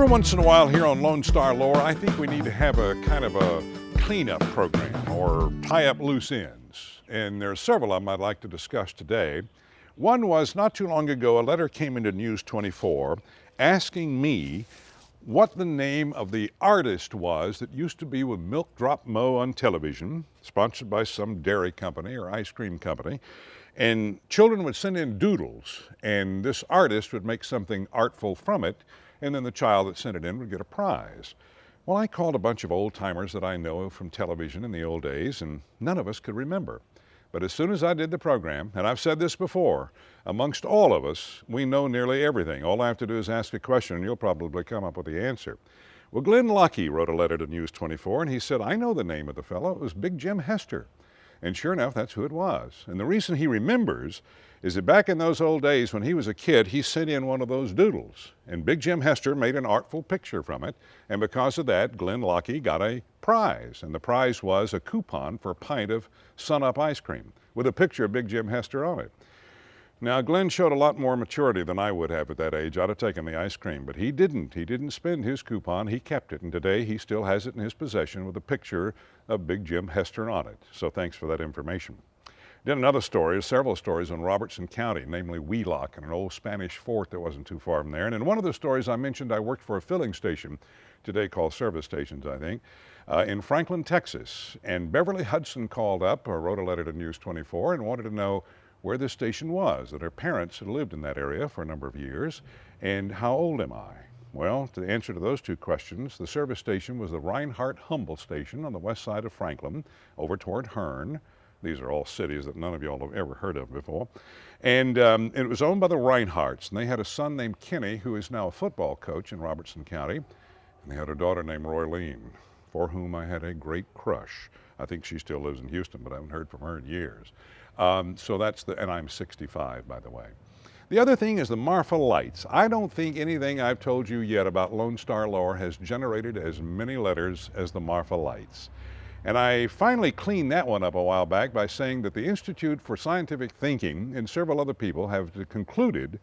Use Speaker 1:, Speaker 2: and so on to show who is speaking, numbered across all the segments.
Speaker 1: Every once in a while here on Lone Star Lore, I think we need to have a kind of a cleanup program or tie up loose ends. And there are several of them I'd like to discuss today. One was not too long ago, a letter came into News 24 asking me what the name of the artist was that used to be with Milk Drop Mo on television, sponsored by some dairy company or ice cream company. And children would send in doodles, and this artist would make something artful from it, and then the child that sent it in would get a prize. Well, I called a bunch of old timers that I know from television in the old days, and none of us could remember. But as soon as I did the program, and I've said this before, amongst all of us, we know nearly everything. All I have to do is ask a question, and you'll probably come up with the answer. Well, Glenn Lucky wrote a letter to News 24, and he said, I know the name of the fellow. It was Big Jim Hester. And sure enough, that's who it was. And the reason he remembers is that back in those old days when he was a kid, he sent in one of those doodles. And Big Jim Hester made an artful picture from it. And because of that, Glenn Lucky got a prize. And the prize was a coupon for a pint of Sun-Up ice cream with a picture of Big Jim Hester on it. Now, Glenn showed a lot more maturity than I would have at that age. I'd have taken the ice cream, but he didn't. He didn't spend his coupon. He kept it, and today he still has it in his possession with a picture of Big Jim Hester on it. So thanks for that information. Did another story, several stories on Robertson County, namely Wheelock and an old Spanish fort that wasn't too far from there. And in one of the stories I mentioned, I worked for a filling station, today called service stations, I think, in Franklin, Texas. And Beverly Hudson called up or wrote a letter to News 24 and wanted to know where this station was, that her parents had lived in that area for a number of years, and how old am I? Well, the answer to those two questions, the service station was the Reinhardt-Humble station on the west side of Franklin, over toward Hearn. These are all cities that none of y'all have ever heard of before. And it was owned by the Reinhardts, and they had a son named Kenny, who is now a football coach in Robertson County, and they had a daughter named Roylene, for whom I had a great crush. I think she still lives in Houston, but I haven't heard from her in years. So that's and I'm 65, by the way. The other thing is the Marfa Lights. I don't think anything I've told you yet about Lone Star Lore has generated as many letters as the Marfa Lights. And I finally cleaned that one up a while back by saying that the Institute for Scientific Thinking and several other people have concluded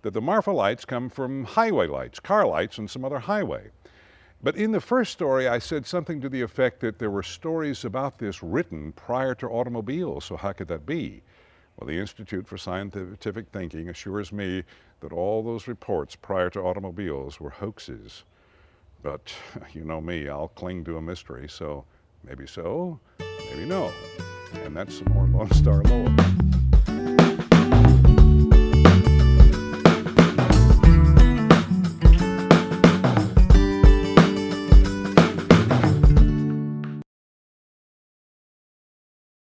Speaker 1: that the Marfa Lights come from highway lights, car lights, and some other highway. But in the first story, I said something to the effect that there were stories about this written prior to automobiles, so how could that be? Well, the Institute for Scientific Thinking assures me that all those reports prior to automobiles were hoaxes. But you know me, I'll cling to a mystery, so, maybe no. And that's some more Lone Star Lore.